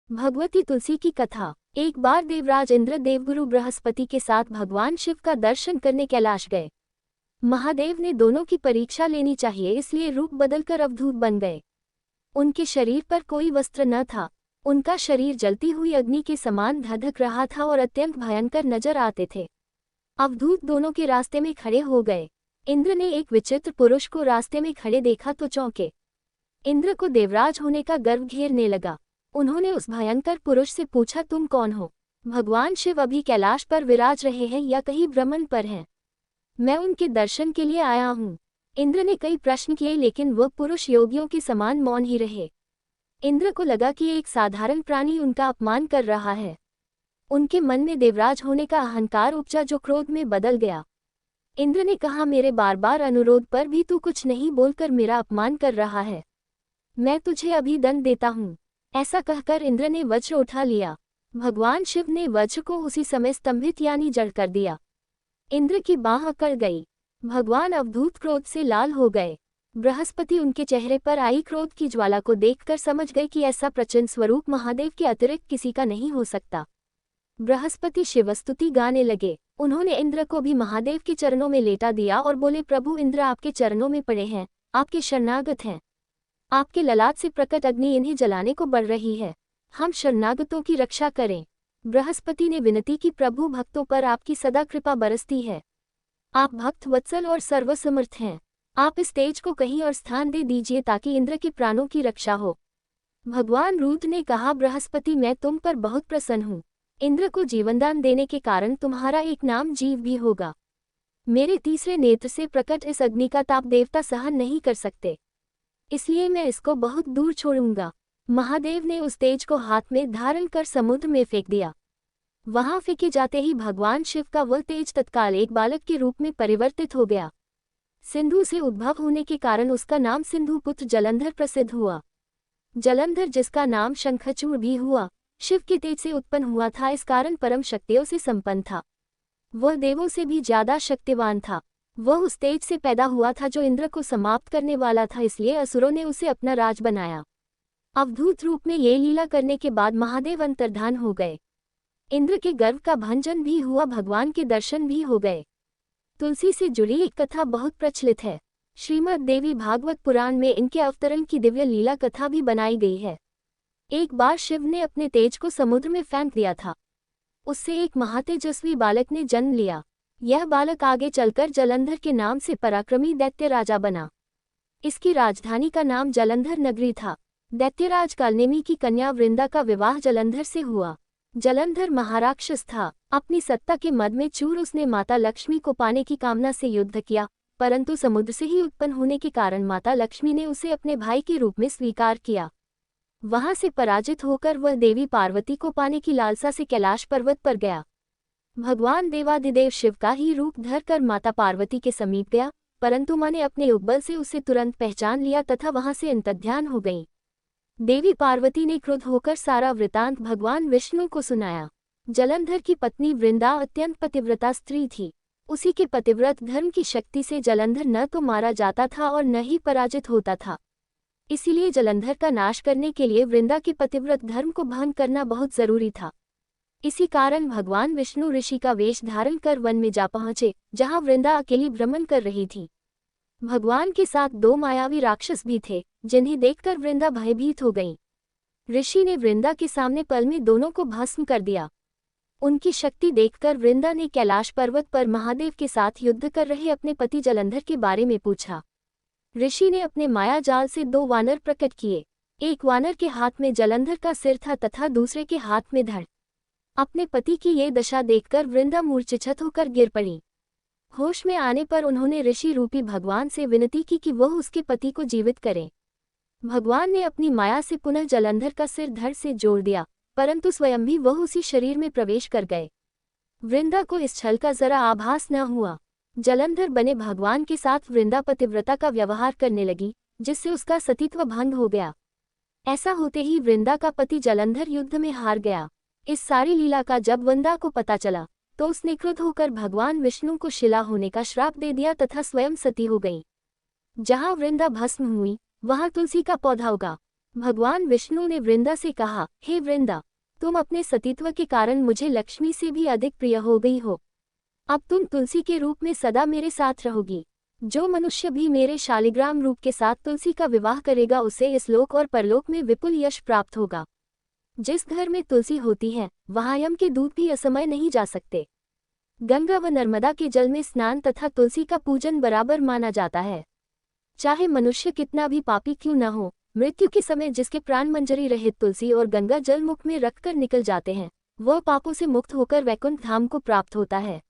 भगवती तुलसी की कथा। एक बार देवराज इंद्र देवगुरु बृहस्पति के साथ भगवान शिव का दर्शन करने कैलाश गए। महादेव ने दोनों की परीक्षा लेनी चाहिए, इसलिए रूप बदलकर अवधूत बन गए। उनके शरीर पर कोई वस्त्र न था। उनका शरीर जलती हुई अग्नि के समान धधक रहा था और अत्यंत भयंकर नजर आते थे। अवधूत दोनों के रास्ते में खड़े हो गए। इंद्र ने एक विचित्र पुरुष को रास्ते में खड़े देखा तो चौंके। इंद्र को देवराज होने का गर्व घेरने लगा। उन्होंने उस भयंकर पुरुष से पूछा, तुम कौन हो? भगवान शिव अभी कैलाश पर विराज रहे हैं या कहीं भ्रमण पर हैं? मैं उनके दर्शन के लिए आया हूँ। इंद्र ने कई प्रश्न किए, लेकिन वह पुरुष योगियों के समान मौन ही रहे। इंद्र को लगा कि एक साधारण प्राणी उनका अपमान कर रहा है। उनके मन में देवराज होने का अहंकार उपजा, जो क्रोध में बदल गया। इंद्र ने कहा, मेरे बार बार अनुरोध पर भी तू कुछ नहीं बोलकर मेरा अपमान कर रहा है। मैं तुझे अभी दंड देता हूँ। ऐसा कहकर इंद्र ने वज्र उठा लिया। भगवान शिव ने वज्र को उसी समय स्तंभित यानी जड़ कर दिया। इंद्र की बांह अकड़ गई। भगवान अवधूत क्रोध से लाल हो गए। बृहस्पति उनके चेहरे पर आई क्रोध की ज्वाला को देखकर समझ गए कि ऐसा प्रचंड स्वरूप महादेव के अतिरिक्त किसी का नहीं हो सकता। बृहस्पति शिवस्तुति गाने लगे। उन्होंने इंद्र को भी महादेव के चरणों में लेटा दिया और बोले, प्रभु इंद्र आपके चरणों में पड़े हैं, आपके शरणागत हैं। आपके ललाट से प्रकट अग्नि इन्हें जलाने को बढ़ रही है। हम शरणागतों की रक्षा करें। बृहस्पति ने विनती की, प्रभु भक्तों पर आपकी सदा कृपा बरसती है। आप भक्त वत्सल और सर्वसमर्थ हैं। आप इस तेज को कहीं और स्थान दे दीजिए ताकि इंद्र के प्राणों की रक्षा हो। भगवान रुद्र ने कहा, बृहस्पति मैं तुम पर बहुत प्रसन्न हूँ। इंद्र को जीवनदान देने के कारण तुम्हारा एक नाम जीव भी होगा। मेरे तीसरे नेत्र से प्रकट इस अग्नि का ताप देवता सहन नहीं कर सकते, इसलिए मैं इसको बहुत दूर छोड़ूंगा। महादेव ने उस तेज को हाथ में धारण कर समुद्र में फेंक दिया। वहां फेंके जाते ही भगवान शिव का वह तेज तत्काल एक बालक के रूप में परिवर्तित हो गया। सिंधु से उद्भव होने के कारण उसका नाम सिंधु पुत्र जलंधर प्रसिद्ध हुआ। जलंधर जिसका नाम शंखचूड़ भी हुआ, शिव के तेज से उत्पन्न हुआ था, इस कारण परम शक्तियों से संपन्न था। वह देवों से भी ज्यादा शक्तिवान था। वह उस तेज से पैदा हुआ था जो इंद्र को समाप्त करने वाला था, इसलिए असुरों ने उसे अपना राज बनाया। अवधूत रूप में ये लीला करने के बाद महादेव अंतर्धान हो गए। इंद्र के गर्व का भंजन भी हुआ, भगवान के दर्शन भी हो गए। तुलसी से जुड़ी एक कथा बहुत प्रचलित है। श्रीमद् देवी भागवत पुराण में इनके अवतरण की दिव्य लीला कथा भी बनाई गई है। एक बार शिव ने अपने तेज को समुद्र में फेंक दिया था। उससे एक महातेजस्वी बालक ने जन्म लिया। यह बालक आगे चलकर जलंधर के नाम से पराक्रमी दैत्य राजा बना। इसकी राजधानी का नाम जलंधर नगरी था। दैत्यराज कालनेमी की कन्या वृंदा का विवाह जलंधर से हुआ। जलंधर महाराक्षस था। अपनी सत्ता के मद में चूर उसने माता लक्ष्मी को पाने की कामना से युद्ध किया, परंतु समुद्र से ही उत्पन्न होने के कारण माता लक्ष्मी ने उसे अपने भाई के रूप में स्वीकार किया। वहां से पराजित होकर वह देवी पार्वती को पाने की लालसा से कैलाश पर्वत पर गया। भगवान देवादिदेव शिव का ही रूप धरकर माता पार्वती के समीप गया, परंतु मां ने अपने उपबल से उसे तुरंत पहचान लिया तथा वहां से अंतर्ध्यान हो गई। देवी पार्वती ने क्रुद्ध होकर सारा वृतांत भगवान विष्णु को सुनाया। जलंधर की पत्नी वृंदा अत्यंत पतिव्रता स्त्री थी। उसी के पतिव्रत धर्म की शक्ति से जलंधर न तो मारा जाता था और न ही पराजित होता था। इसीलिए जलंधर का नाश करने के लिए वृंदा के पतिव्रत धर्म को भंग करना बहुत जरूरी था। इसी कारण भगवान विष्णु ऋषि का वेश धारण कर वन में जा पहुंचे, जहां वृंदा अकेली भ्रमण कर रही थी। भगवान के साथ दो मायावी राक्षस भी थे, जिन्हें देखकर वृंदा भयभीत हो गई। ऋषि ने वृंदा के सामने पल में दोनों को भस्म कर दिया। उनकी शक्ति देखकर वृंदा ने कैलाश पर्वत पर महादेव के साथ युद्ध कर रहे अपने पति जलंधर के बारे में पूछा। ऋषि ने अपने माया जाल से दो वानर प्रकट किए। एक वानर के हाथ में जलंधर का सिर था तथा दूसरे के हाथ में धड़। अपने पति की ये दशा देखकर वृंदा मूर्छित होकर गिर पड़ी। होश में आने पर उन्होंने ऋषि रूपी भगवान से विनती की कि वह उसके पति को जीवित करें। भगवान ने अपनी माया से पुनः जलंधर का सिर धड़ से जोड़ दिया, परंतु स्वयं भी वह उसी शरीर में प्रवेश कर गए। वृंदा को इस छल का जरा आभास न हुआ। जलंधर बने भगवान के साथ वृंदा पतिव्रता का व्यवहार करने लगी, जिससे उसका सतीत्व भंग हो गया। ऐसा होते ही वृंदा का पति जलंधर युद्ध में हार गया। इस सारी लीला का जब वृंदा को पता चला तो उसने क्रुद्ध होकर भगवान विष्णु को शिला होने का श्राप दे दिया तथा स्वयं सती हो गई। जहां वृंदा भस्म हुई, वहां तुलसी का पौधा उगा। भगवान विष्णु ने वृंदा से कहा, हे वृंदा, तुम अपने सतीत्व के कारण मुझे लक्ष्मी से भी अधिक प्रिय हो गई हो। अब तुम तुलसी के रूप में सदा मेरे साथ रहोगी। जो मनुष्य भी मेरे शालिग्राम रूप के साथ तुलसी का विवाह करेगा उसे इस लोक और परलोक में विपुल यश प्राप्त होगा। जिस घर में तुलसी होती है वहाँ यम के दूत भी असमय नहीं जा सकते। गंगा व नर्मदा के जल में स्नान तथा तुलसी का पूजन बराबर माना जाता है। चाहे मनुष्य कितना भी पापी क्यों न हो, मृत्यु के समय जिसके प्राण मंजरी रहित तुलसी और गंगा जल मुख में रखकर निकल जाते हैं, वह पापों से मुक्त होकर वैकुंठ धाम को प्राप्त होता है।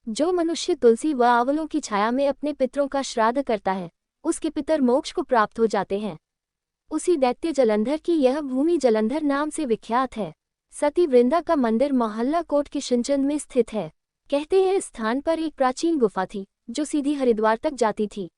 जो मनुष्य तुलसी व आंवलों की छाया में अपने पितरों का श्राद्ध करता है, उसके पितर मोक्ष को प्राप्त हो जाते हैं। उसी दैत्य जलंधर की यह भूमि जलंधर नाम से विख्यात है। सती वृंदा का मंदिर मोहल्ला कोट के किशनचंद में स्थित है। कहते हैं इस स्थान पर एक प्राचीन गुफा थी जो सीधी हरिद्वार तक जाती थी।